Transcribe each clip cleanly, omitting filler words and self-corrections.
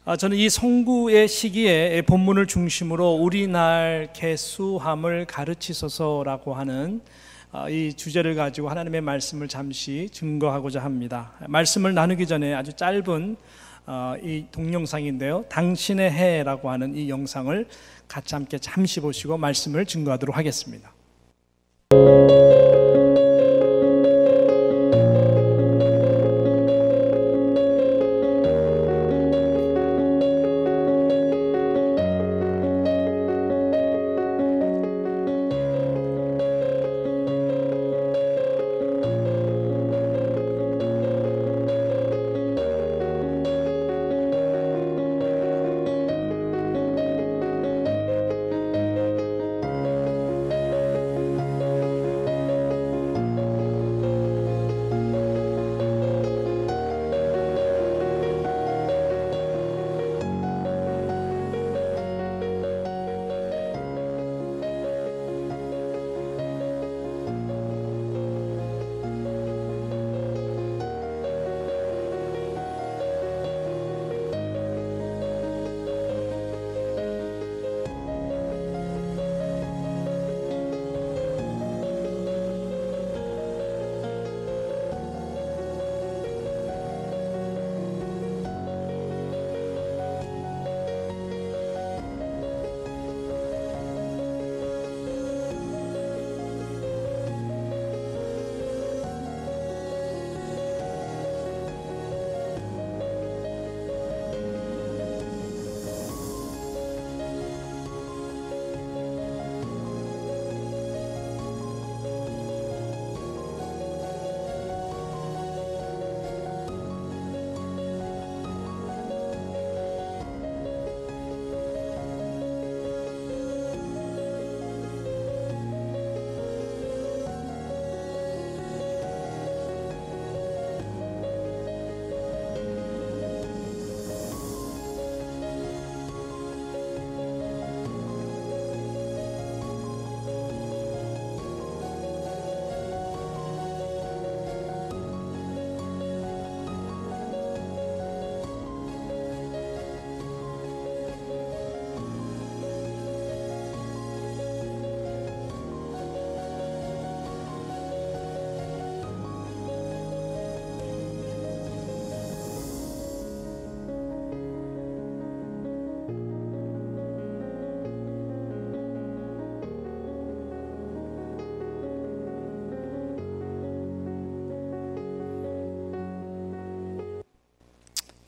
저는 이 송구의 시기에 본문을 중심으로 우리날 계수함을 가르치소서라고 하는 이 주제를 가지고 하나님의 말씀을 잠시 증거하고자 합니다. 말씀을 나누기 전에 아주 짧은 이 동영상인데요, 당신의 해라고 하는 이 영상을 같이 함께 잠시 보시고 말씀을 증거하도록 하겠습니다.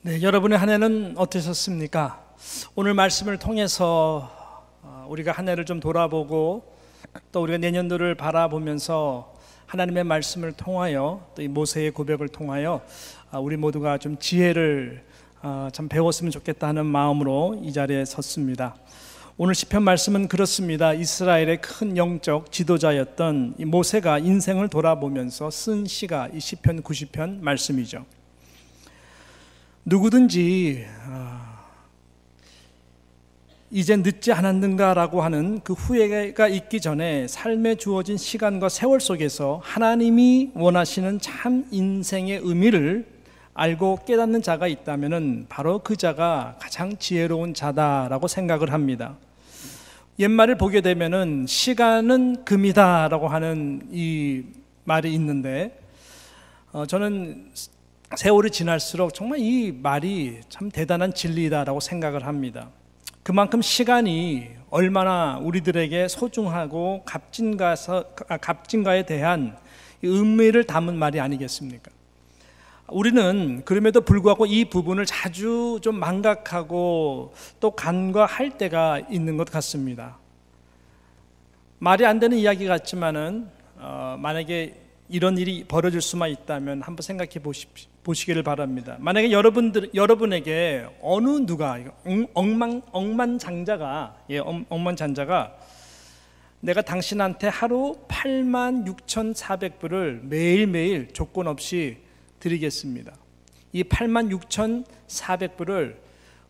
네, 여러분의 한 해는 어떠셨습니까? 오늘 말씀을 통해서 우리가 한 해를 좀 돌아보고 또 우리가 내년도를 바라보면서 하나님의 말씀을 통하여 또 이 모세의 고백을 통하여 우리 모두가 좀 지혜를 참 배웠으면 좋겠다 하는 마음으로 이 자리에 섰습니다. 오늘 시편 말씀은 그렇습니다. 이스라엘의 큰 영적 지도자였던 이 모세가 인생을 돌아보면서 쓴 시가 이 시편 90편 말씀이죠. 누구든지 이제 늦지 않았는가라고 하는 그 후회가 있기 전에 삶에 주어진 시간과 세월 속에서 하나님이 원하시는 참 인생의 의미를 알고 깨닫는 자가 있다면 바로 그 자가 가장 지혜로운 자다라고 생각을 합니다. 옛말을 보게 되면은 시간은 금이다라고 하는 이 말이 있는데 저는 세월이 지날수록 정말 이 말이 참 대단한 진리다라고 생각을 합니다. 그만큼 시간이 얼마나 우리들에게 소중하고 값진가에 대한 의미를 담은 말이 아니겠습니까? 우리는 그럼에도 불구하고 이 부분을 자주 좀 망각하고 또 간과할 때가 있는 것 같습니다. 말이 안 되는 이야기 같지만은 만약에 이런 일이 벌어질 수만 있다면 한번 생각해 보시기를 바랍니다. 만약에 여러분에게 어느 누가 억만장자가 내가 당신한테 하루 86,400불을 매일매일 조건 없이 드리겠습니다. 이 86,400불을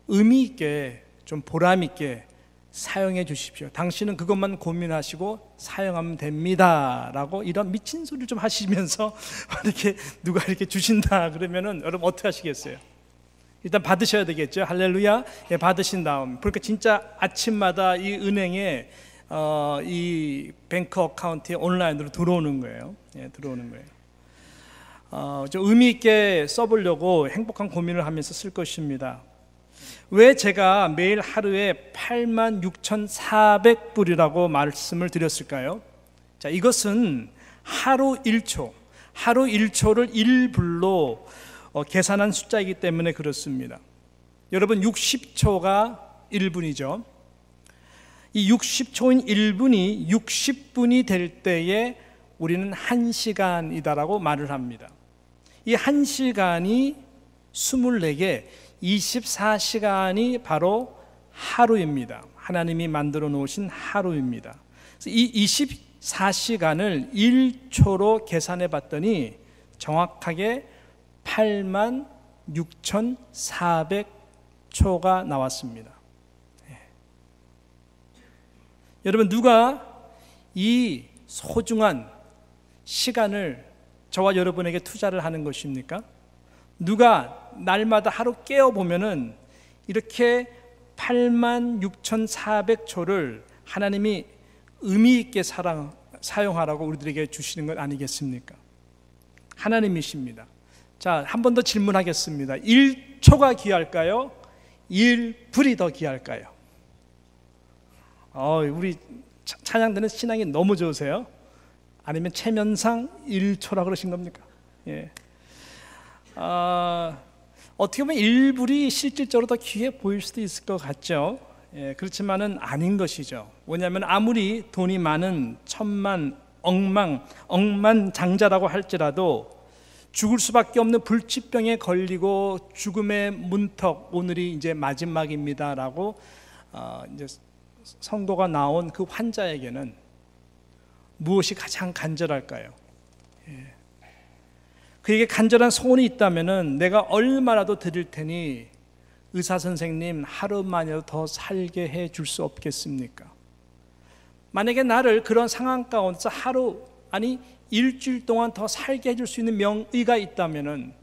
의미 있게 좀 보람 있게 사용해 주십시오. 당신은 그것만 고민하시고 사용하면 됩니다 라고 이런 미친 소리를 좀 하시면서 이렇게 누가 이렇게 주신다 그러면은 여러분 어떻게 하시겠어요? 일단 받으셔야 되겠죠. 할렐루야. 예, 받으신 다음, 그러니까 진짜 아침마다 이 은행에 이 뱅크 어카운트에 온라인으로 들어오는 거예요. 예, 들어오는 거예요. 좀 의미 있게 써보려고 행복한 고민을 하면서 쓸 것입니다. 왜 제가 매일 하루에 86,400불이라고 말씀을 드렸을까요? 자, 이것은 하루 1초, 하루 1초를 1불로 계산한 숫자이기 때문에 그렇습니다. 여러분, 60초가 1분이죠. 이 60초인 1분이 60분이 될 때에 우리는 1시간이다라고 말을 합니다. 이 1시간이 24개, 24시간이 바로 하루입니다. 하나님이 만들어 놓으신 하루입니다. 이 24시간을 1초로 계산해 봤더니 정확하게 86,400초가 나왔습니다. 여러분, 누가 이 소중한 시간을 저와 여러분에게 투자를 하는 것입니까? 누가 날마다 하루 깨어보면은 이렇게 86,400초를 하나님이 의미 있게 사용하라고 우리들에게 주시는 것 아니겠습니까? 하나님이십니다. 자, 한 번 더 질문하겠습니다. 1초가 귀할까요? 1불이 더 귀할까요? 우리 찬양되는 신앙이 너무 좋으세요? 아니면 체면상 1초라고 그러신 겁니까? 예. 어떻게 보면 1불이 실질적으로 더 귀해 보일 수도 있을 것 같죠. 예, 그렇지만은 아닌 것이죠. 왜냐하면 아무리 돈이 많은 천만, 억만장자라고 할지라도 죽을 수밖에 없는 불치병에 걸리고 죽음의 문턱, 오늘이 이제 마지막입니다라고 이제 선고가 나온 그 환자에게는 무엇이 가장 간절할까요? 예. 그에게 간절한 소원이 있다면은 내가 얼마라도 드릴 테니 의사 선생님 하루만이라도 더 살게 해 줄 수 없겠습니까? 만약에 나를 그런 상황 가운데서 하루, 아니 일주일 동안 더 살게 해줄 수 있는 명의가 있다면은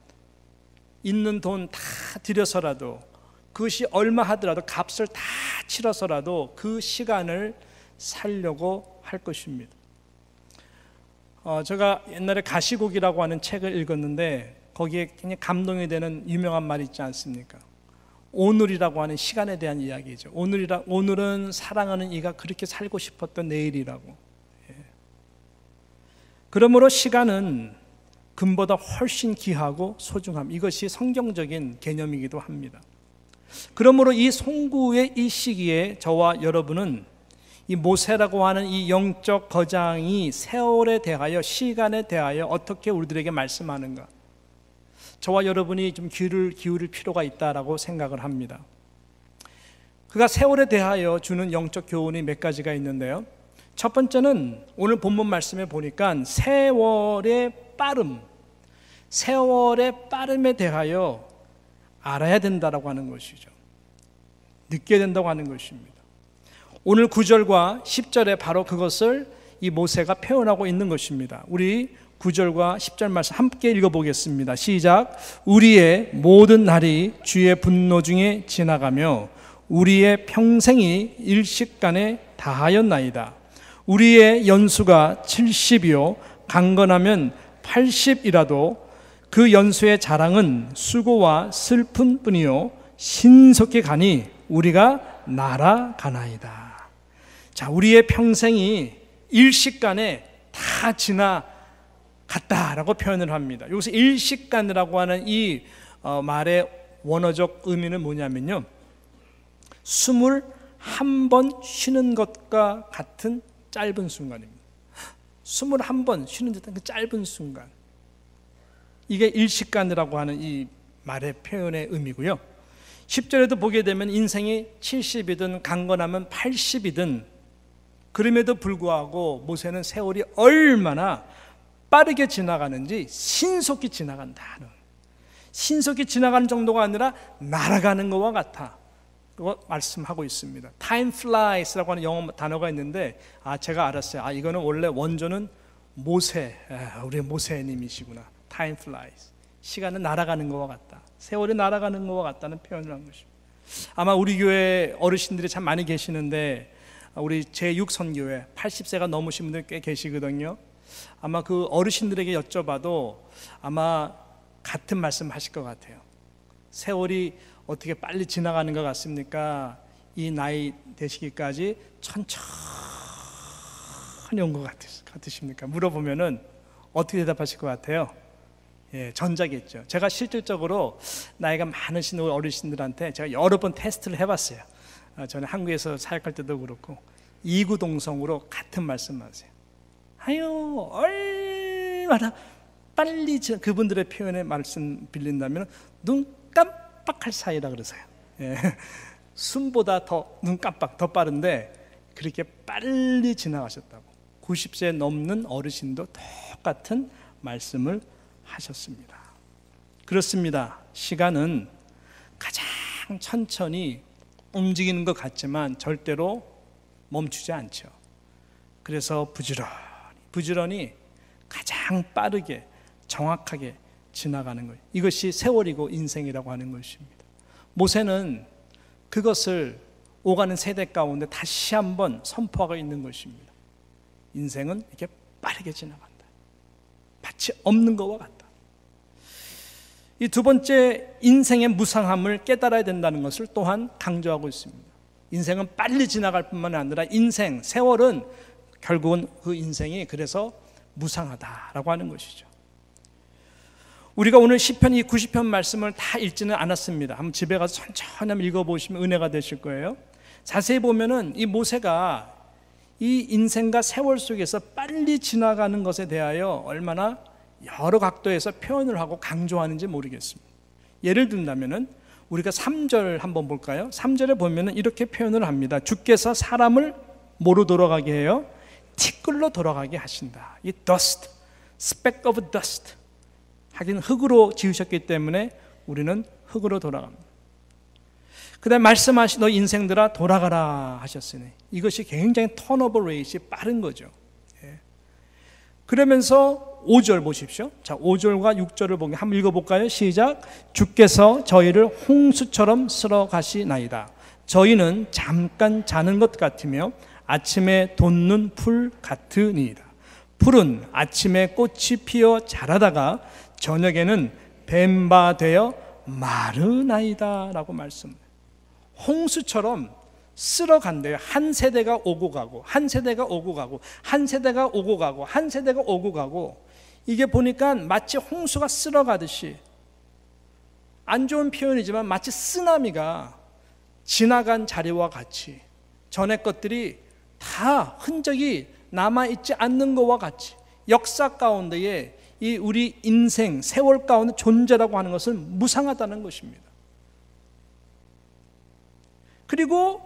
있는 돈 다 들여서라도, 그것이 얼마 하더라도 값을 다 치러서라도 그 시간을 살려고 할 것입니다. 제가 옛날에 가시곡이라고 하는 책을 읽었는데 거기에 굉장히 감동이 되는 유명한 말이 있지 않습니까? 오늘이라고 하는 시간에 대한 이야기죠. 오늘은 사랑하는 이가 그렇게 살고 싶었던 내일이라고. 예. 그러므로 시간은 금보다 훨씬 귀하고 소중함, 이것이 성경적인 개념이기도 합니다. 그러므로 이 송구의 이 시기에 저와 여러분은 이 모세라고 하는 이 영적 거장이 세월에 대하여, 시간에 대하여 어떻게 우리들에게 말씀하는가, 저와 여러분이 좀 귀를 기울일 필요가 있다라고 생각을 합니다. 그가 세월에 대하여 주는 영적 교훈이 몇 가지가 있는데요. 첫 번째는 오늘 본문 말씀에 보니까 세월의 빠름에 대하여 알아야 된다라고 하는 것이죠. 느껴야 된다고 하는 것입니다. 오늘 9절과 10절에 바로 그것을 이 모세가 표현하고 있는 것입니다. 우리 9절과 10절 말씀 함께 읽어보겠습니다. 시작. 우리의 모든 날이 주의 분노 중에 지나가며 우리의 평생이 일식간에 다하였나이다. 우리의 연수가 70이요 강건하면 80이라도 그 연수의 자랑은 수고와 슬픈 뿐이요 신속히 가니 우리가 날아가나이다. 자, 우리의 평생이 일식간에 다 지나갔다라고 표현을 합니다. 여기서 일식간이라고 하는 이 말의 원어적 의미는 뭐냐면요, 21번 쉬는 것과 같은 짧은 순간입니다. 21번 쉬는 듯한 그 짧은 순간, 이게 일식간이라고 하는 이 말의 표현의 의미고요. 10절에도 보게 되면 인생이 70이든 강건하면 80이든 그럼에도 불구하고 모세는 세월이 얼마나 빠르게 지나가는지 신속히 지나간다는, 신속히 지나가는 정도가 아니라 날아가는 것과 같아, 그거 말씀하고 있습니다. Time flies라고 하는 영어 단어가 있는데 제가 알았어요. 이거는 원래 원조는 모세, 우리 모세님이시구나. Time flies. 시간은 날아가는 것과 같다. 세월이 날아가는 것과 같다는 표현을 한 것입니다. 아마 우리 교회 어르신들이 참 많이 계시는데 우리 제6선교회 80세가 넘으신 분들 꽤 계시거든요. 아마 그 어르신들에게 여쭤봐도 아마 같은 말씀 하실 것 같아요. 세월이 어떻게 빨리 지나가는 것 같습니까? 이 나이 되시기까지 천천히 온 것 같으십니까? 물어보면은 어떻게 대답하실 것 같아요? 예, 전자겠죠. 제가 실질적으로 나이가 많으신 어르신들한테 제가 여러 번 테스트를 해봤어요. 저는 한국에서 사역할 때도 그렇고 이구동성으로 같은 말씀하세요. 아유, 얼마나 빨리 그분들의 표현에 말씀 빌린다면 눈 깜빡할 사이라 그러세요. 예, 숨보다 더 눈 깜빡 더 빠른데 그렇게 빨리 지나가셨다고. 90세 넘는 어르신도 똑같은 말씀을 하셨습니다. 그렇습니다. 시간은 가장 천천히 움직이는 것 같지만 절대로 멈추지 않죠. 그래서 부지런히 가장 빠르게 정확하게 지나가는 거예요. 이것이 세월이고 인생이라고 하는 것입니다. 모세는 그것을 오가는 세대 가운데 다시 한번 선포하고 있는 것입니다. 인생은 이렇게 빠르게 지나간다. 마치 없는 것과 같다. 이 두 번째, 인생의 무상함을 깨달아야 된다는 것을 또한 강조하고 있습니다. 인생은 빨리 지나갈 뿐만 아니라 세월은 결국은 그 인생이 그래서 무상하다라고 하는 것이죠. 우리가 오늘 시편 이 90편 말씀을 다 읽지는 않았습니다. 한번 집에 가서 천천히 한번 읽어보시면 은혜가 되실 거예요. 자세히 보면은 이 모세가 이 인생과 세월 속에서 빨리 지나가는 것에 대하여 얼마나 여러 각도에서 표현을 하고 강조하는지 모르겠습니다. 예를 든다면은 우리가 3절 한번 볼까요? 3절에 보면은 이렇게 표현을 합니다. 주께서 사람을 뭐로 돌아가게 해요? 티끌로 돌아가게 하신다. 이 dust, speck of dust. 하긴 흙으로 지으셨기 때문에 우리는 흙으로 돌아갑니다. 그 다음에 말씀하신 너 인생들아 돌아가라 하셨으니 이것이 굉장히 턴오버 레이트가 빠른 거죠. 예. 그러면서 5절 보십시오. 자, 5절과 6절을 보게 한번 읽어볼까요? 시작. 주께서 저희를 홍수처럼 쓸어 가시나이다. 저희는 잠깐 자는 것 같으며 아침에 돋는 풀 같으니이다. 풀은 아침에 꽃이 피어 자라다가 저녁에는 뱀바 되어 마르나이다 라고 말씀해요. 홍수처럼 쓸어간대요. 한 세대가 오고 가고 한 세대가 오고 가고 한 세대가 오고 가고 한 세대가 오고 가고 이게 보니까 마치 홍수가 쓸어가듯이 안 좋은 표현이지만 마치 쓰나미가 지나간 자리와 같이 전의 것들이 다 흔적이 남아있지 않는 것과 같이 역사 가운데에 이 우리 인생, 세월 가운데 존재라고 하는 것은 무상하다는 것입니다. 그리고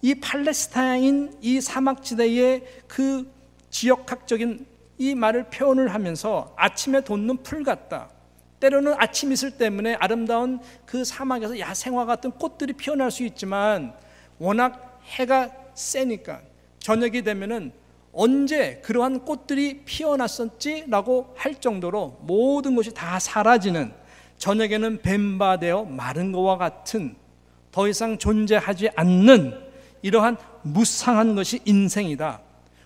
이 팔레스타인 이 사막지대의 그 지역학적인 이 말을 표현을 하면서 아침에 돋는 풀 같다. 때로는 아침 이슬 때문에 아름다운 그 사막에서 야생화 같은 꽃들이 피어날 수 있지만 워낙 해가 세니까 저녁이 되면은 언제 그러한 꽃들이 피어났었지라고 할 정도로 모든 것이 다 사라지는 저녁에는 뱀바되어 마른 것과 같은 더 이상 존재하지 않는 이러한 무상한 것이 인생이다.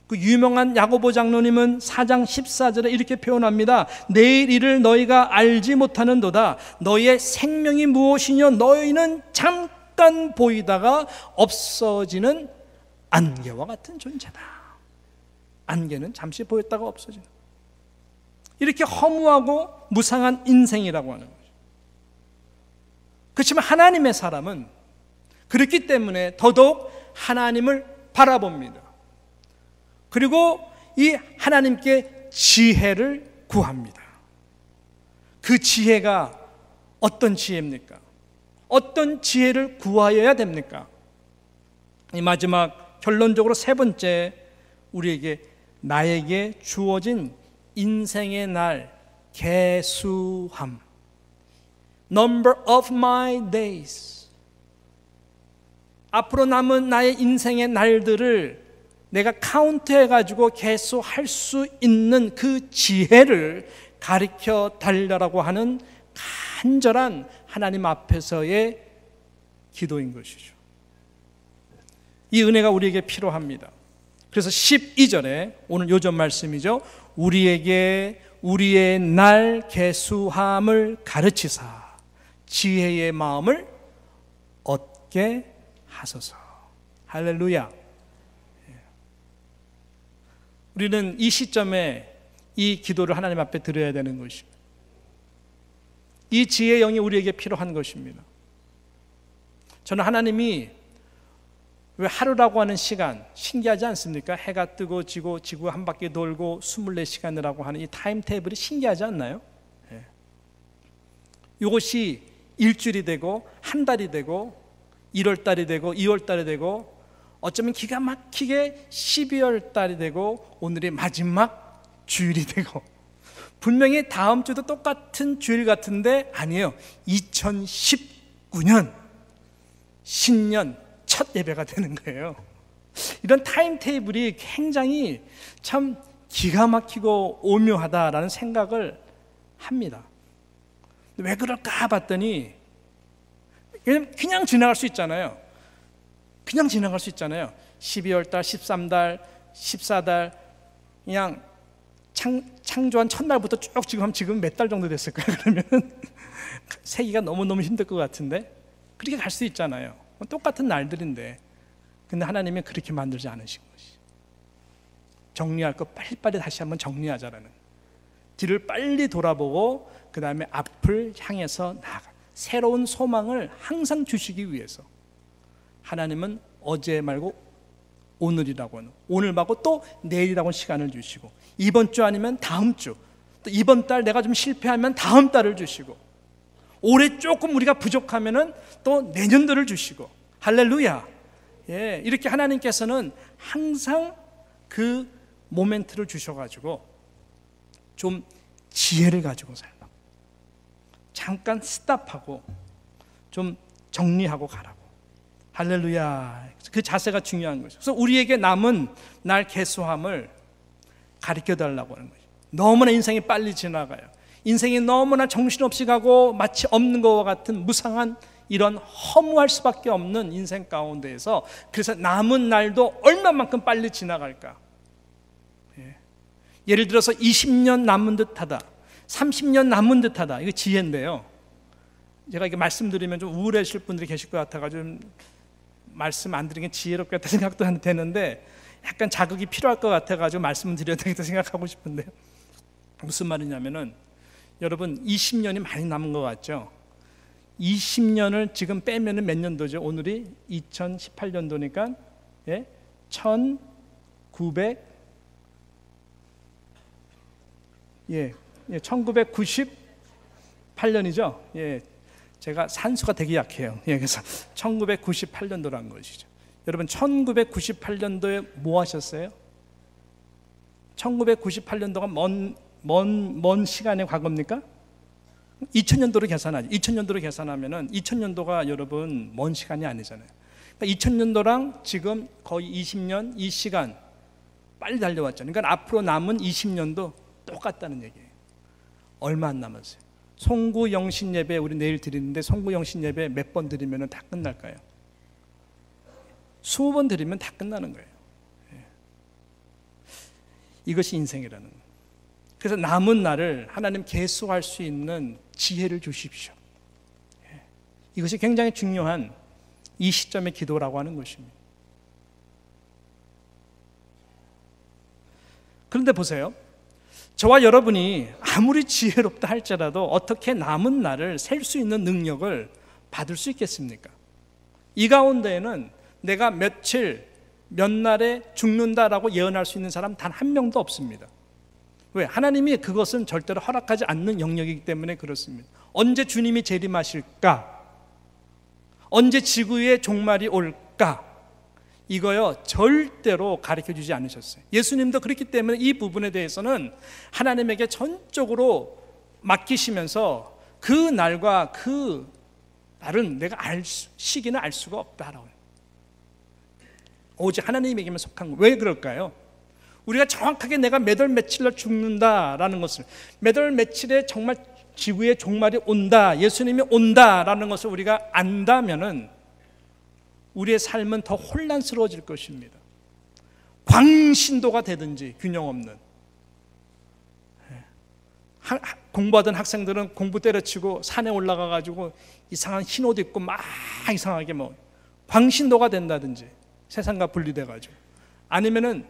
그 유명한 야고보 장로님은 4장 14절에 이렇게 표현합니다. 내일 일을 너희가 알지 못하는도다. 너희의 생명이 무엇이냐? 너희는 잠깐 보이다가 없어지는 안개와 같은 존재다. 안개는 잠시 보였다가 없어지는. 이렇게 허무하고 무상한 인생이라고 하는 거죠. 그렇지만 하나님의 사람은 그렇기 때문에 더더욱 하나님을 바라봅니다. 그리고 이 하나님께 지혜를 구합니다. 그 지혜가 어떤 지혜입니까? 어떤 지혜를 구하여야 됩니까? 이 마지막 결론적으로 세 번째, 우리에게 나에게 주어진 인생의 날 계수함. Number of my days. 앞으로 남은 나의 인생의 날들을 내가 카운트해가지고 계수할 수 있는 그 지혜를 가르쳐 달라고 하는 간절한 하나님 앞에서의 기도인 것이죠. 이 은혜가 우리에게 필요합니다. 그래서 12절에 오늘 요점 말씀이죠. 우리에게 우리의 날 계수함을 가르치사 지혜의 마음을 얻게 하소서. 할렐루야. 우리는 이 시점에 이 기도를 하나님 앞에 드려야 되는 것입니다. 이 지혜의 영이 우리에게 필요한 것입니다. 저는 하나님이 왜 하루라고 하는 시간, 신기하지 않습니까? 해가 뜨고 지고 지구 한 바퀴 돌고 24시간이라고 하는 이 타임 테이블이 신기하지 않나요? 예. 이것이 일주일이 되고 한 달이 되고 1월 달이 되고 2월 달이 되고 어쩌면 기가 막히게 12월 달이 되고 오늘이 마지막 주일이 되고, 분명히 다음 주도 똑같은 주일 같은데 아니에요. 2019년 신년 첫 예배가 되는 거예요. 이런 타임 테이블이 굉장히 참 기가 막히고 오묘하다라는 생각을 합니다. 왜 그럴까 봤더니 그냥 지나갈 수 있잖아요. 그냥 지나갈 수 있잖아요. 12월 달, 13달, 14달 그냥 창조한 첫날부터 쭉 지금 몇 달 정도 됐을까요? 그러면 세기가 너무너무 힘들 것 같은데 그렇게 갈 수 있잖아요. 똑같은 날들인데, 근데 하나님은 그렇게 만들지 않으신 것이, 정리할 거 빨리빨리 다시 한번 정리하자라는, 뒤를 빨리 돌아보고 그 다음에 앞을 향해서 나아가 새로운 소망을 항상 주시기 위해서 하나님은 어제 말고 오늘이라고 하는, 오늘 말고 또 내일이라고 시간을 주시고, 이번 주 아니면 다음 주, 또 이번 달 내가 좀 실패하면 다음 달을 주시고, 올해 조금 우리가 부족하면은 또 내년도를 주시고, 할렐루야. 예, 이렇게 하나님께서는 항상 그 모멘트를 주셔가지고 좀 지혜를 가지고 살라, 잠깐 스탑하고 좀 정리하고 가라고. 할렐루야. 그 자세가 중요한 거죠. 그래서 우리에게 남은 날 계수함을 가르쳐 달라고 하는 거죠. 너무나 인생이 빨리 지나가요. 인생이 너무나 정신없이 가고 마치 없는 것과 같은 무상한 이런 허무할 수밖에 없는 인생 가운데에서, 그래서 남은 날도 얼마만큼 빨리 지나갈까. 예를 들어서 20년 남은 듯하다, 30년 남은 듯하다, 이거 지혜인데요. 제가 이게 말씀드리면 좀 우울해질 분들이 계실 것 같아가지고 좀 말씀 안 드리는 게 지혜롭겠다 생각도 되는데, 약간 자극이 필요할 것 같아가지고 말씀을 드려야 되겠다 생각하고 싶은데요. 무슨 말이냐면은, 여러분 20년이 많이 남은 것 같죠? 20년을 지금 빼면은 몇 년도죠? 오늘이 2018년도니까 1998년이죠. 제가 산수가 되게 약해요. 그래서 1998년도란 것이죠. 여러분 1998년도에 뭐 하셨어요? 1998년도가 먼 시간의 과거입니까? 2000년도로 계산하죠. 2000년도로 계산하면은 2000년도가 여러분 먼 시간이 아니잖아요. 그러니까 2000년도랑 지금 거의 20년 이 시간 빨리 달려왔죠. 그러니까 앞으로 남은 20년도 똑같다는 얘기예요. 얼마 안 남았어요. 송구 영신 예배 우리 내일 드리는데, 송구 영신 예배 몇 번 드리면은 다 끝날까요? 20번 드리면 다 끝나는 거예요. 이것이 인생이라는 거예요. 그래서 남은 날을 하나님 계수할 수 있는 지혜를 주십시오. 이것이 굉장히 중요한 이 시점의 기도라고 하는 것입니다. 그런데 보세요. 저와 여러분이 아무리 지혜롭다 할지라도 어떻게 남은 날을 셀 수 있는 능력을 받을 수 있겠습니까? 이 가운데에는 내가 며칠, 몇 날에 죽는다라고 예언할 수 있는 사람 단 한 명도 없습니다. 왜? 하나님이 그것은 절대로 허락하지 않는 영역이기 때문에 그렇습니다. 언제 주님이 재림하실까? 언제 지구의 종말이 올까? 이거요 절대로 가르쳐주지 않으셨어요. 예수님도 그렇기 때문에 이 부분에 대해서는 하나님에게 전적으로 맡기시면서 그 날과 그 날은 내가 시기는 알 수가 없다라고 해요. 오직 하나님에게만 속한 거예요. 왜 그럴까요? 우리가 정확하게 내가 몇 월 며칠날 죽는다라는 것을, 몇 월 며칠에 정말 지구의 종말이 온다, 예수님이 온다라는 것을 우리가 안다면은 우리의 삶은 더 혼란스러워질 것입니다. 광신도가 되든지 균형 없는, 공부하던 학생들은 공부 때려치고 산에 올라가 가지고 이상한 흰 옷 입고 막 이상하게 뭐 광신도가 된다든지 세상과 분리돼 가지고, 아니면은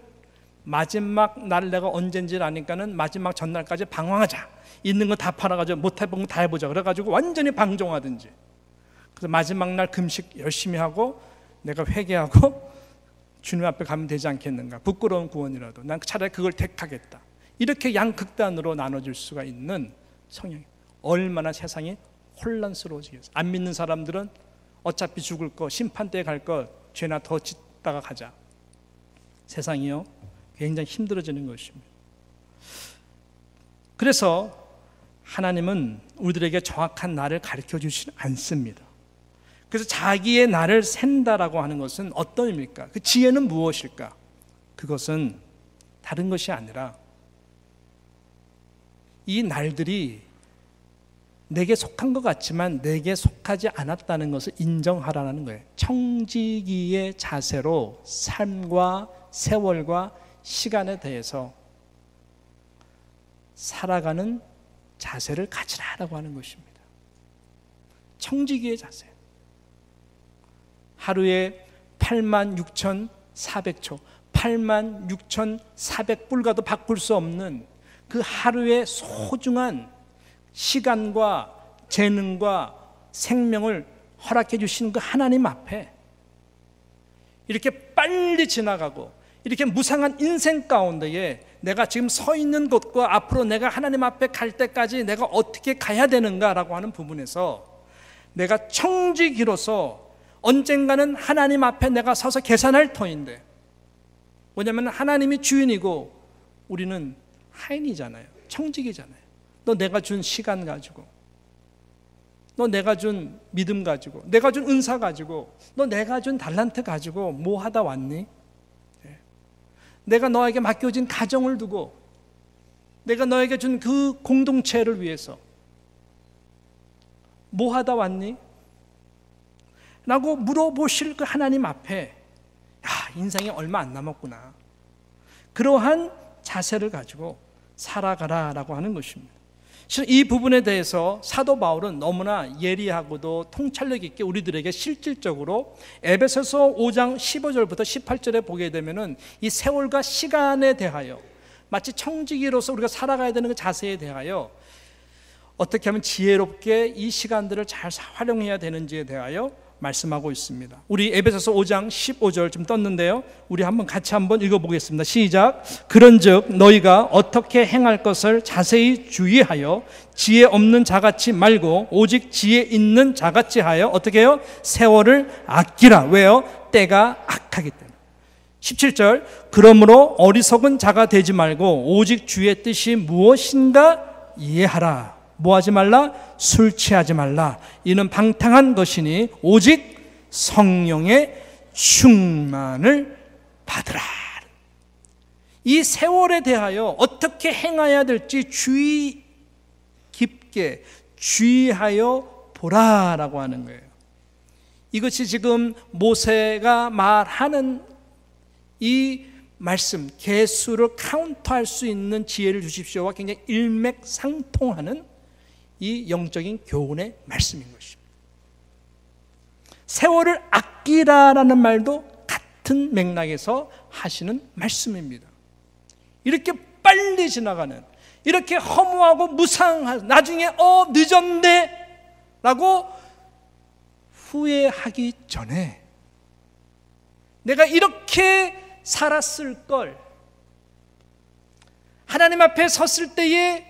마지막 날 내가 언젠지 아니까는 마지막 전날까지 방황하자, 있는 거 다 팔아가지고 못 해본 거 다 해보자 그래가지고 완전히 방종하든지, 그래서 마지막 날 금식 열심히 하고 내가 회개하고 주님 앞에 가면 되지 않겠는가, 부끄러운 구원이라도 난 차라리 그걸 택하겠다, 이렇게 양극단으로 나눠질 수가 있는 성향이 얼마나 세상이 혼란스러워지겠어요. 안 믿는 사람들은 어차피 죽을 거, 심판대에 갈 거 죄나 더 짓다가 가자. 세상이요 굉장히 힘들어지는 것입니다. 그래서 하나님은 우리들에게 정확한 날을 가르쳐 주시지 않습니다. 그래서 자기의 날을 센다라고 하는 것은 어떤 의미입니까? 그 지혜는 무엇일까? 그것은 다른 것이 아니라 이 날들이 내게 속한 것 같지만 내게 속하지 않았다는 것을 인정하라는 거예요. 청지기의 자세로 삶과 세월과 시간에 대해서 살아가는 자세를 가지라라고 하는 것입니다. 청지기의 자세. 하루에 86,400초, 86,400불과도 바꿀 수 없는 그 하루의 소중한 시간과 재능과 생명을 허락해 주시는 그 하나님 앞에 이렇게 빨리 지나가고 이렇게 무상한 인생 가운데에 내가 지금 서 있는 곳과 앞으로 내가 하나님 앞에 갈 때까지 내가 어떻게 가야 되는가라고 하는 부분에서 내가 청지기로서 언젠가는 하나님 앞에 내가 서서 계산할 터인데, 왜냐하면 하나님이 주인이고 우리는 하인이잖아요. 청지기잖아요. 너 내가 준 시간 가지고, 너 내가 준 믿음 가지고, 내가 준 은사 가지고, 너 내가 준 달란트 가지고 뭐 하다 왔니? 내가 너에게 맡겨진 가정을 두고, 내가 너에게 준 그 공동체를 위해서 뭐 하다 왔니? 라고 물어보실 그 하나님 앞에, 야, 인생이 얼마 안 남았구나, 그러한 자세를 가지고 살아가라라고 하는 것입니다. 이 부분에 대해서 사도 바울은 너무나 예리하고도 통찰력 있게 우리들에게 실질적으로 에베소서 5장 15절부터 18절에 보게 되면은 이 세월과 시간에 대하여, 마치 청지기로서 우리가 살아가야 되는 그 자세에 대하여 어떻게 하면 지혜롭게 이 시간들을 잘 활용해야 되는지에 대하여 말씀하고 있습니다. 우리 에베소서 5장 15절 좀 떴는데요, 우리 같이 한번 읽어보겠습니다. 시작. 그런즉 너희가 어떻게 행할 것을 자세히 주의하여 지혜 없는 자같이 말고 오직 지혜 있는 자같이 하여 어떻게 해요? 세월을 아끼라. 왜요? 때가 악하기 때문에. 17절. 그러므로 어리석은 자가 되지 말고 오직 주의 뜻이 무엇인가 이해하라. 뭐 하지 말라? 술 취하지 말라. 이는 방탕한 것이니 오직 성령의 충만을 받으라. 이 세월에 대하여 어떻게 행해야 될지 주의 깊게 주의하여 보라라고 하는 거예요. 이것이 지금 모세가 말하는 이 말씀, 개수를 카운트할 수 있는 지혜를 주십시오와 굉장히 일맥상통하는 이 영적인 교훈의 말씀인 것입니다. 세월을 아끼라라는 말도 같은 맥락에서 하시는 말씀입니다. 이렇게 빨리 지나가는, 이렇게 허무하고 무상한, 나중에 늦었네 라고 후회하기 전에 내가 이렇게 살았을 걸, 하나님 앞에 섰을 때에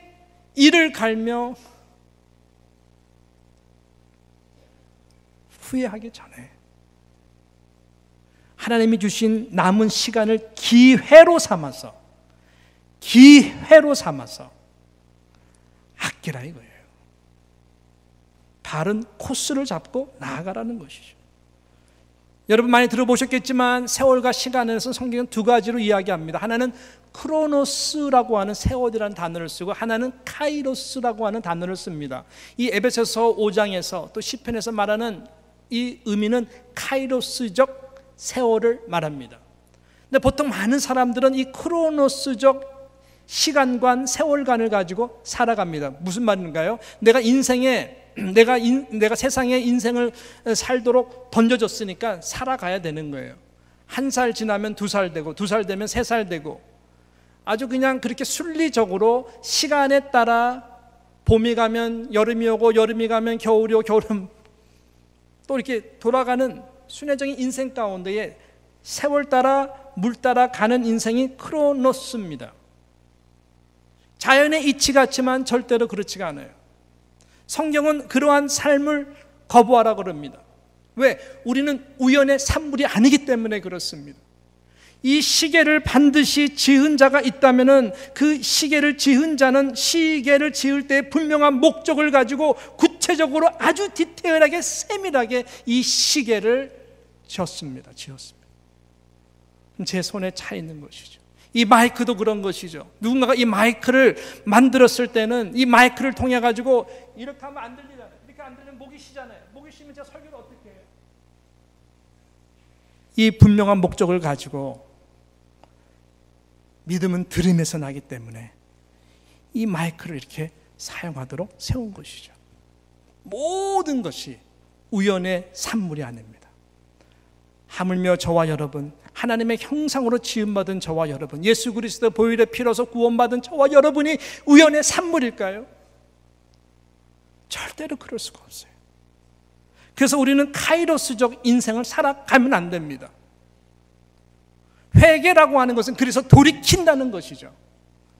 이를 갈며 후회하기 전에 하나님이 주신 남은 시간을 기회로 삼아서 아끼라 이거예요. 바른 코스를 잡고 나아가라는 것이죠. 여러분 많이 들어보셨겠지만 세월과 시간에서 성경은 두 가지로 이야기합니다. 하나는 크로노스라고 하는 세월이라는 단어를 쓰고 하나는 카이로스라고 하는 단어를 씁니다. 이 에베소서 5장에서 또 시편에서 말하는 이 의미는 카이로스적 세월을 말합니다. 근데 보통 많은 사람들은 이 크로노스적 시간관, 세월관을 가지고 살아갑니다. 무슨 말인가요? 내가 세상에 인생을 살도록 던져졌으니까 살아가야 되는 거예요. 1살 지나면 2살 되고 2살 되면 3살 되고 아주 그냥 그렇게 순리적으로 시간에 따라 봄이 가면 여름이 오고 여름이 가면 겨울이 오고 겨울은 또 이렇게 돌아가는 순회적인 인생 가운데에 세월 따라 물 따라 가는 인생이 크로노스입니다. 자연의 이치 같지만 절대로 그렇지가 않아요. 성경은 그러한 삶을 거부하라 그럽니다. 왜? 우리는 우연의 산물이 아니기 때문에 그렇습니다. 이 시계를 반드시 지은 자가 있다면 그 시계를 지은 자는 시계를 지을 때 분명한 목적을 가지고 구체적으로 아주 디테일하게 세밀하게 이 시계를 지었습니다. 제 손에 차 있는 것이죠. 이 마이크도 그런 것이죠. 누군가가 이 마이크를 만들었을 때는 이 마이크를 통해 가지고 이렇게 하면 안 들리잖아요. 이렇게 안 들리면 목이 쉬잖아요. 목이 쉬면 제가 설교를 어떻게 해요? 이 분명한 목적을 가지고 믿음은 들음에서 나기 때문에 이 마이크를 이렇게 사용하도록 세운 것이죠. 모든 것이 우연의 산물이 아닙니다. 하물며 저와 여러분, 하나님의 형상으로 지음받은 저와 여러분, 예수 그리스도 보혈의 피로서 구원받은 저와 여러분이 우연의 산물일까요? 절대로 그럴 수가 없어요. 그래서 우리는 카이로스적 인생을 살아가면 안 됩니다. 회개라고 하는 것은 그래서 돌이킨다는 것이죠.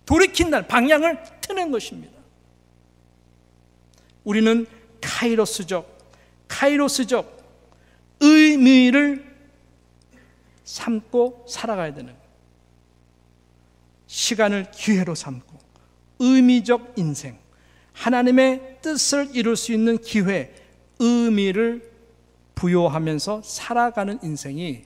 돌이킨다는 방향을 트는 것입니다. 우리는 카이로스적 의미를 삼고 살아가야 되는 거예요. 시간을 기회로 삼고 의미적 인생, 하나님의 뜻을 이룰 수 있는 기회, 의미를 부여하면서 살아가는 인생이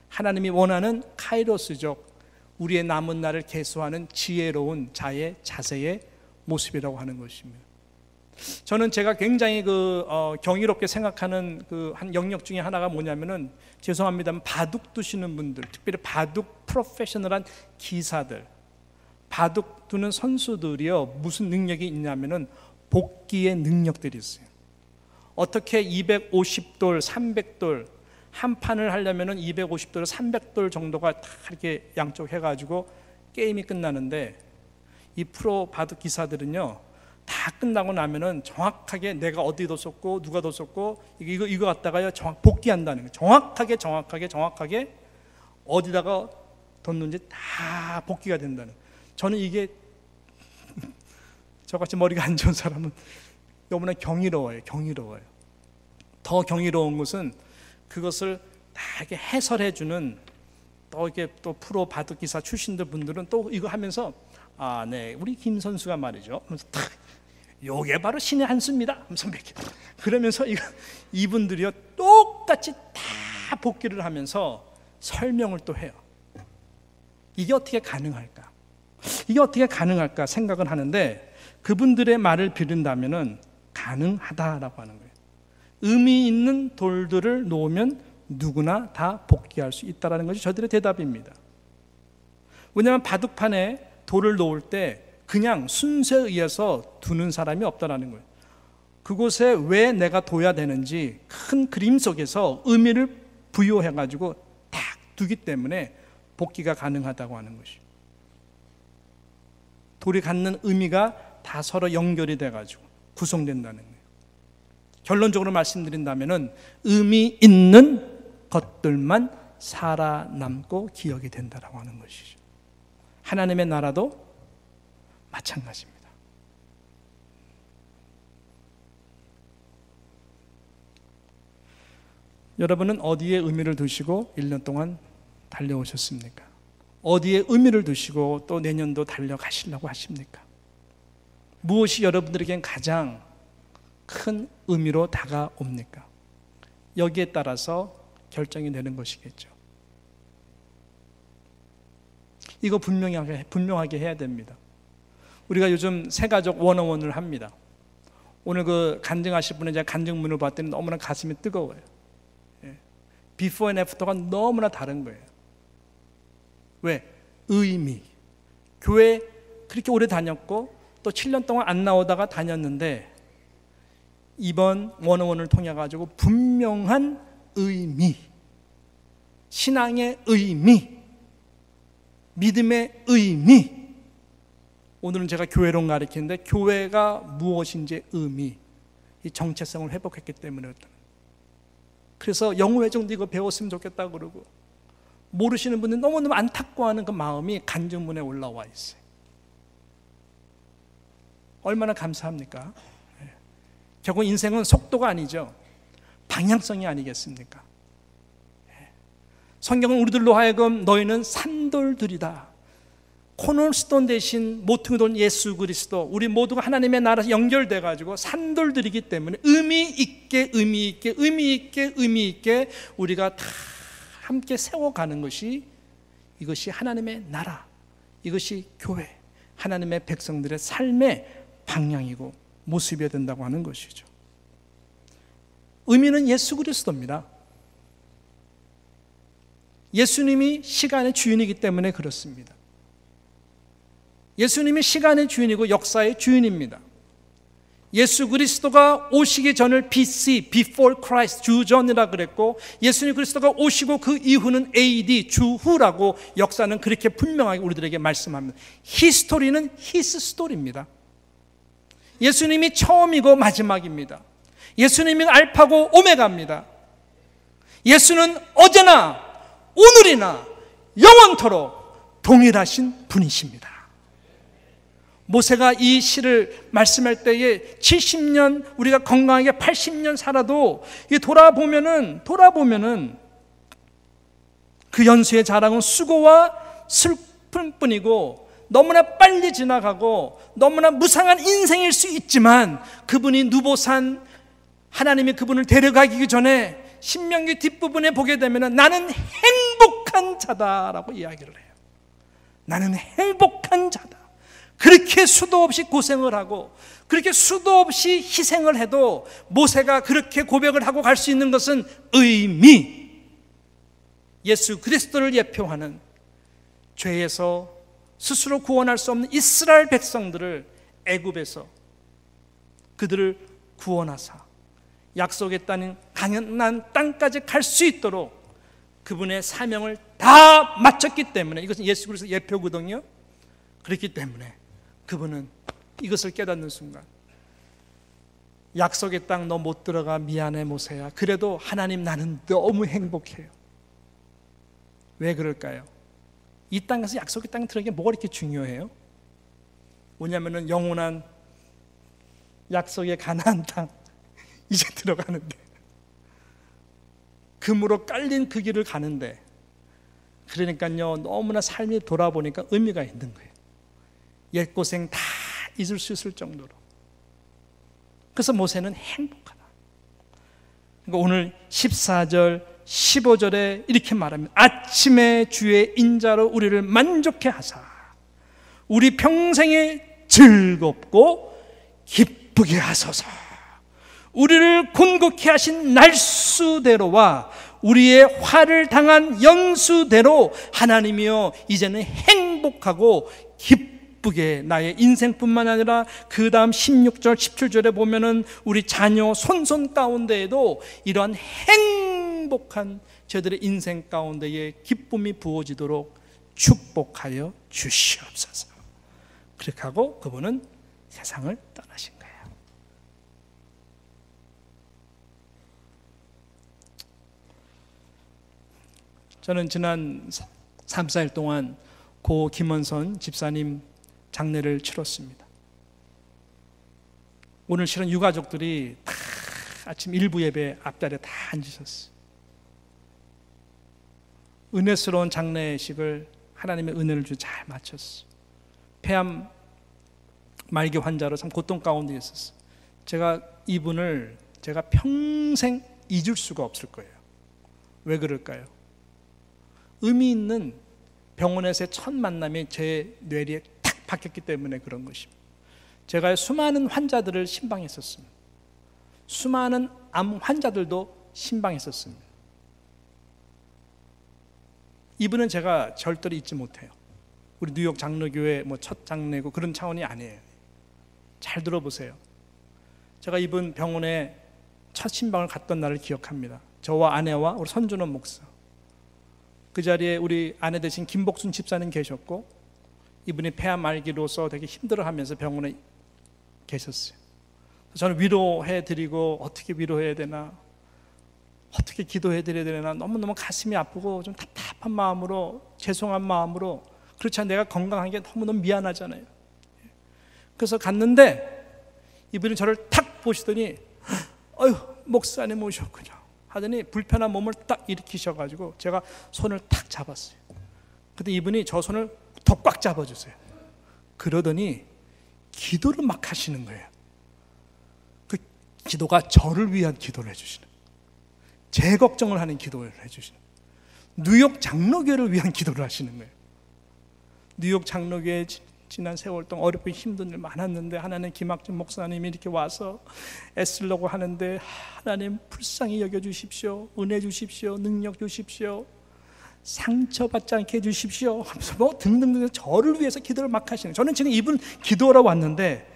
하나님이 원하는 카이로스적 우리의 남은 날을 계수하는 지혜로운 자의 자세의 모습이라고 하는 것입니다. 저는 제가 굉장히 경이롭게 생각하는 한 영역 중에 하나가 뭐냐면은, 죄송합니다만 바둑 두시는 분들, 특별히 바둑 프로페셔널한 기사들, 바둑 두는 선수들이요, 무슨 능력이 있냐면은 복기의 능력들이 있어요. 어떻게 250돌, 300돌 한 판을 하려면은 250돌, 300돌 정도가 다 이렇게 양쪽 해가지고 게임이 끝나는데, 이 프로 바둑 기사들은요, 다 끝나고 나면은 정확하게 내가 어디 뒀었고 누가 뒀었고 이거 갖다가요 복귀한다는 거예요. 정확하게 어디다가 뒀는지 다 복귀가 된다는 거예요. 저는 이게 저같이 머리가 안 좋은 사람은 너무나 경이로워요. 더 경이로운 것은 그것을 다 이렇게 해설해주는 또 이렇게 또 프로 바둑 기사 출신들 분들은 또 이거 하면서 네, 우리 김 선수가 말이죠. 그래서 탁 요게 바로 신의 한 수입니다. 그러면서 이분들이요 똑같이 다 복귀를 하면서 설명을 또 해요. 이게 어떻게 가능할까 생각은 하는데, 그분들의 말을 빌린다면은 가능하다라고 하는 거예요. 의미 있는 돌들을 놓으면 누구나 다 복귀할 수 있다라는 것이 저들의 대답입니다. 왜냐하면 바둑판에 돌을 놓을 때 그냥 순서에 의해서 두는 사람이 없다라는 거예요. 그곳에 왜 내가 둬야 되는지 큰 그림 속에서 의미를 부여해가지고 딱 두기 때문에 복귀가 가능하다고 하는 것이죠. 돌이 갖는 의미가 다 서로 연결이 돼가지고 구성된다는 거예요. 결론적으로 말씀드린다면은 의미 있는 것들만 살아남고 기억이 된다라고 하는 것이죠. 하나님의 나라도 마찬가지입니다. 여러분은 어디에 의미를 두시고 1년 동안 달려오셨습니까? 어디에 의미를 두시고 또 내년도 달려가시려고 하십니까? 무엇이 여러분들에겐 가장 큰 의미로 다가옵니까? 여기에 따라서 결정이 되는 것이겠죠. 이거 분명하게 해야 됩니다. 우리가 요즘 새가족 원어원을 합니다. 오늘 그 간증하실 분의 제가 간증문을 봤더니 너무나 가슴이 뜨거워요. 비포 앤 애프터가 너무나 다른 거예요. 왜? 의미. 교회 그렇게 오래 다녔고 또 7년 동안 안 나오다가 다녔는데 이번 원어원을 통해 가지고 분명한 의미, 신앙의 의미, 믿음의 의미. 오늘은 제가 교회론 가르치는데 교회가 무엇인지 의미, 이 정체성을 회복했기 때문에. 그래서 영우회장도 이거 배웠으면 좋겠다고 그러고, 모르시는 분들이 너무너무 안타까워하는 그 마음이 간증문에 올라와 있어요. 얼마나 감사합니까? 결국 인생은 속도가 아니죠. 방향성이 아니겠습니까? 성경은 우리들로 하여금 너희는 산돌들이다. 코너스톤 대신 모퉁이 돌 예수 그리스도, 우리 모두가 하나님의 나라에서 연결돼 가지고 산돌들이기 때문에 의미 있게 우리가 다 함께 세워가는 것이, 이것이 하나님의 나라, 이것이 교회, 하나님의 백성들의 삶의 방향이고 모습이어야 된다고 하는 것이죠. 의미는 예수 그리스도입니다. 예수님이 시간의 주인이기 때문에 그렇습니다. 예수님이 시간의 주인이고 역사의 주인입니다. 예수 그리스도가 오시기 전을 BC, Before Christ, 주전이라 그랬고, 예수님 그리스도가 오시고 그 이후는 AD, 주후라고 역사는 그렇게 분명하게 우리들에게 말씀합니다. 히스토리는 히스 스토리입니다. 예수님이 처음이고 마지막입니다. 예수님이 알파고 오메가입니다. 예수는 어제나 오늘이나 영원토록 동일하신 분이십니다. 모세가 이 시를 말씀할 때에 70년, 우리가 건강하게 80년 살아도 돌아보면은 그 연수의 자랑은 수고와 슬픔뿐이고 너무나 빨리 지나가고 너무나 무상한 인생일 수 있지만, 그분이 누보산 하나님이 그분을 데려가기 전에 신명기 뒷부분에 보게 되면 나는 행복한 자다라고 이야기를 해요. 나는 행복한 자다. 그렇게 수도 없이 고생을 하고 그렇게 수도 없이 희생을 해도 모세가 그렇게 고백을 하고 갈 수 있는 것은 의미, 예수 그리스도를 예표하는 죄에서 스스로 구원할 수 없는 이스라엘 백성들을 애굽에서 그들을 구원하사 약속의 땅인 가나안 땅까지 갈 수 있도록 그분의 사명을 다 마쳤기 때문에, 이것은 예수 그리스도 예표거든요. 그렇기 때문에 그분은 이것을 깨닫는 순간, 약속의 땅 너 못 들어가 미안해 모세야. 그래도 하나님 나는 너무 행복해요. 왜 그럴까요? 이 땅에서 약속의 땅에 들어가는 게 뭐가 이렇게 중요해요? 뭐냐면은 영원한 약속의 가나안 땅 이제 들어가는데, 금으로 깔린 그 길을 가는데, 그러니까요 너무나 삶이 돌아보니까 의미가 있는 거예요. 옛고생 다 잊을 수 있을 정도로. 그래서 모세는 행복하다. 그러니까 오늘 14절 15절에 이렇게 말합니다. 아침에 주의 인자로 우리를 만족해 하사 우리 평생에 즐겁고 기쁘게 하소서. 우리를 곤곡해 하신 날수대로와 우리의 화를 당한 연수대로 하나님이여 이제는 행복하고 기쁘게, 나의 인생뿐만 아니라 그 다음 16절 17절에 보면은 우리 자녀 손손 가운데에도 이러한 행복한 저들의 인생 가운데에 기쁨이 부어지도록 축복하여 주시옵소서. 그렇게 하고 그분은 세상을 떠나신 거예요. 저는 지난 3, 4일 동안 고 김원선 집사님 장례를 치렀습니다. 오늘 실은 유가족들이 다 아침 일부 예배 앞자리에 다 앉으셨어요. 은혜스러운 장례식을 하나님의 은혜를 주어 잘 마쳤어요. 폐암 말기 환자로 참 고통 가운데 있었어요. 제가 이분을 제가 평생 잊을 수가 없을 거예요. 왜 그럴까요? 의미 있는 병원에서의 첫 만남이 제 뇌리에 탁 박혔기 때문에 그런 것입니다. 제가 수많은 환자들을 신방했었습니다. 수많은 암 환자들도 신방했었습니다. 이분은 제가 절대로 잊지 못해요. 우리 뉴욕 장로교회 첫 장례고 그런 차원이 아니에요. 잘 들어보세요. 제가 이분 병원에 첫 신방을 갔던 날을 기억합니다. 저와 아내와 우리 선준원 목사, 그 자리에 우리 아내 대신 김복순 집사님 계셨고, 이분이 폐암 말기로서 되게 힘들어하면서 병원에 계셨어요. 저는 위로해드리고 어떻게 위로해야 되나, 어떻게 기도해드려야 되나 너무너무 가슴이 아프고 좀 답답한 마음으로, 죄송한 마음으로, 그렇지 않아 내가 건강한 게 너무너무 미안하잖아요. 그래서 갔는데 이분이 저를 탁 보시더니 어휴 목사님 오셨군요 하더니 불편한 몸을 딱 일으키셔가지고 제가 손을 탁 잡았어요. 근데 이분이 저 손을 더 꽉 잡아주세요. 그러더니 기도를 막 하시는 거예요. 그 기도가 저를 위한 기도를 해주시는, 제 걱정을 하는 기도를 해주시는, 뉴욕 장로교회를 위한 기도를 하시는 거예요. 뉴욕 장로교회 지난 세월 동안 어렵고 힘든 일 많았는데 하나님 김학준 목사님이 이렇게 와서 애쓰려고 하는데 하나님 불쌍히 여겨주십시오, 은혜 주십시오, 능력 주십시오, 상처받지 않게 해주십시오 하면서 등등등 저를 위해서 기도를 막 하시는 거예요. 저는 지금 이분 기도하러 왔는데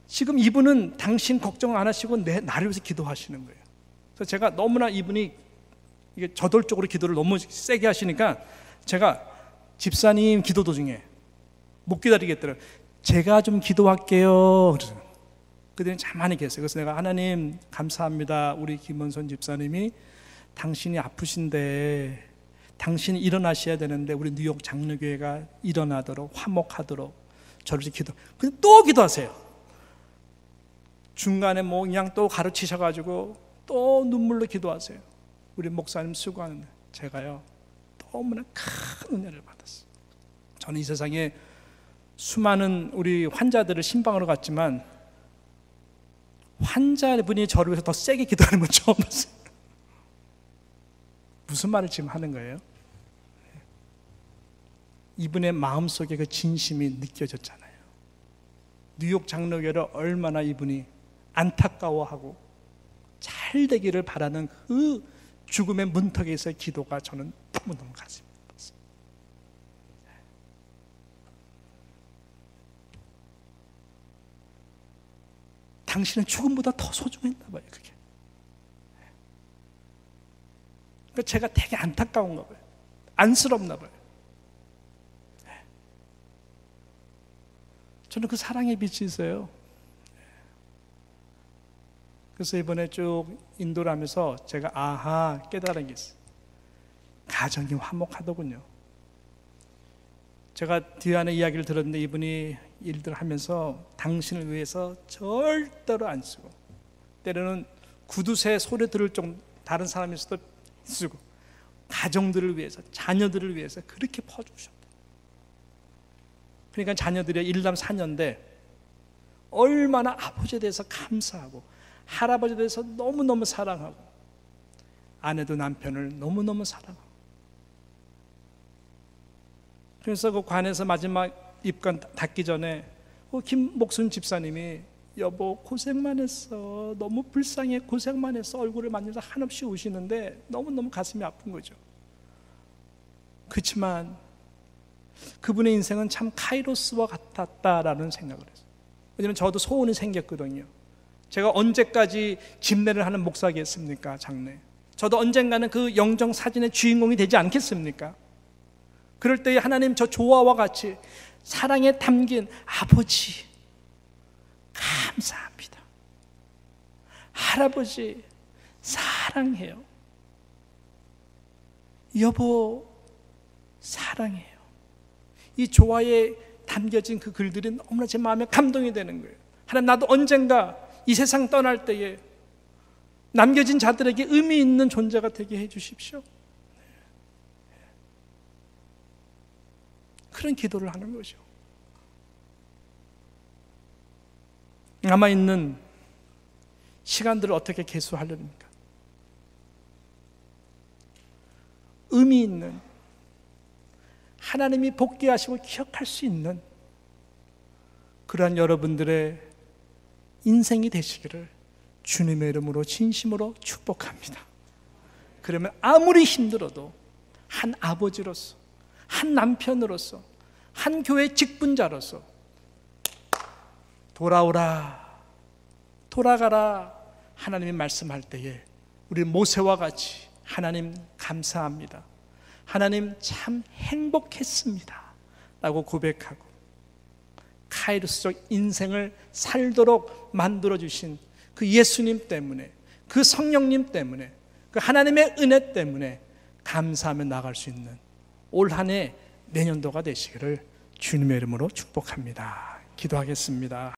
지금 이분은 당신 걱정 안 하시고 나를 위해서 기도하시는 거예요. 그래서 제가 너무나 이분이 이게 저돌적으로 기도를 너무 세게 하시니까 제가 집사님 기도 도중에 못 기다리겠더라고요. 제가 좀 기도할게요. 그들은 가만히 계세요. 그래서 내가 하나님 감사합니다. 우리 김원선 집사님이 당신이 아프신데 당신이 일어나셔야 되는데 우리 뉴욕 장로교회가 일어나도록 화목하도록 저를 기도. 근데 또 기도하세요. 중간에 그냥 또 가르치셔가지고 또 눈물로 기도하세요. 우리 목사님 수고하는데 제가요 너무나 큰 은혜를 받았어요. 저는 이 세상에 수많은 우리 환자들을 신방으로 갔지만 환자분이 저를 위해서 더 세게 기도하는 건 처음 봤어요. 무슨 말을 지금 하는 거예요? 이분의 마음속에 그 진심이 느껴졌잖아요. 뉴욕 장로교를 얼마나 이분이 안타까워하고 잘 되기를 바라는 그 죽음의 문턱에서의 기도가 저는 너무너무 가슴이 아팠어요. 당신은 죽음보다 더 소중했나 봐요. 그게. 그러니까 제가 되게 안타까운가 봐요. 안쓰럽나 봐요. 저는 그 사랑의 빛이 있어요. 그래서 이번에 쭉 인도를 하면서 제가 깨달은 게 있어요. 가정이 화목하더군요. 제가 뒤에 안에 이야기를 들었는데 이분이 일들 하면서 당신을 위해서 절대로 안 쓰고, 때로는 구두쇠 소리 들을 정도 다른 사람이 있어도 쓰고, 가정들을 위해서, 자녀들을 위해서 그렇게 퍼주셨다. 그러니까 자녀들이 1남 4녀인데 얼마나 아버지에 대해서 감사하고 할아버지에 대해서 너무너무 사랑하고 아내도 남편을 너무너무 사랑하고. 그래서 그 관에서 마지막 입관 닫기 전에 김목순 집사님이 여보 고생만 했어, 너무 불쌍해, 고생만 했어, 얼굴을 만지면서 한없이 우시는데 너무너무 가슴이 아픈 거죠. 그렇지만 그분의 인생은 참 카이로스와 같았다라는 생각을 했어요. 왜냐하면 저도 소원이 생겼거든요. 제가 언제까지 집례를 하는 목사겠습니까? 장례. 저도 언젠가는 그 영정 사진의 주인공이 되지 않겠습니까? 그럴 때 하나님 저 조화와 같이 사랑에 담긴 아버지 감사합니다. 할아버지 사랑해요. 여보 사랑해요. 이 조화에 담겨진 그 글들이 너무나 제 마음에 감동이 되는 거예요. 하나님 나도 언젠가 이 세상 떠날 때에 남겨진 자들에게 의미 있는 존재가 되게 해주십시오. 그런 기도를 하는 거죠. 남아있는 시간들을 어떻게 계수하려니까? 의미 있는, 하나님이 복귀하시고 기억할 수 있는 그러한 여러분들의 인생이 되시기를 주님의 이름으로 진심으로 축복합니다. 그러면 아무리 힘들어도 한 아버지로서, 한 남편으로서, 한 교회 직분자로서 돌아오라, 돌아가라 하나님이 말씀할 때에 우리 모세와 같이 하나님 감사합니다, 하나님 참 행복했습니다 라고 고백하고 카이로스적 인생을 살도록 만들어주신 그 예수님 때문에, 그 성령님 때문에, 그 하나님의 은혜 때문에 감사하며 나갈 수 있는 올 한 해 내년도가 되시기를 주님의 이름으로 축복합니다. 기도하겠습니다.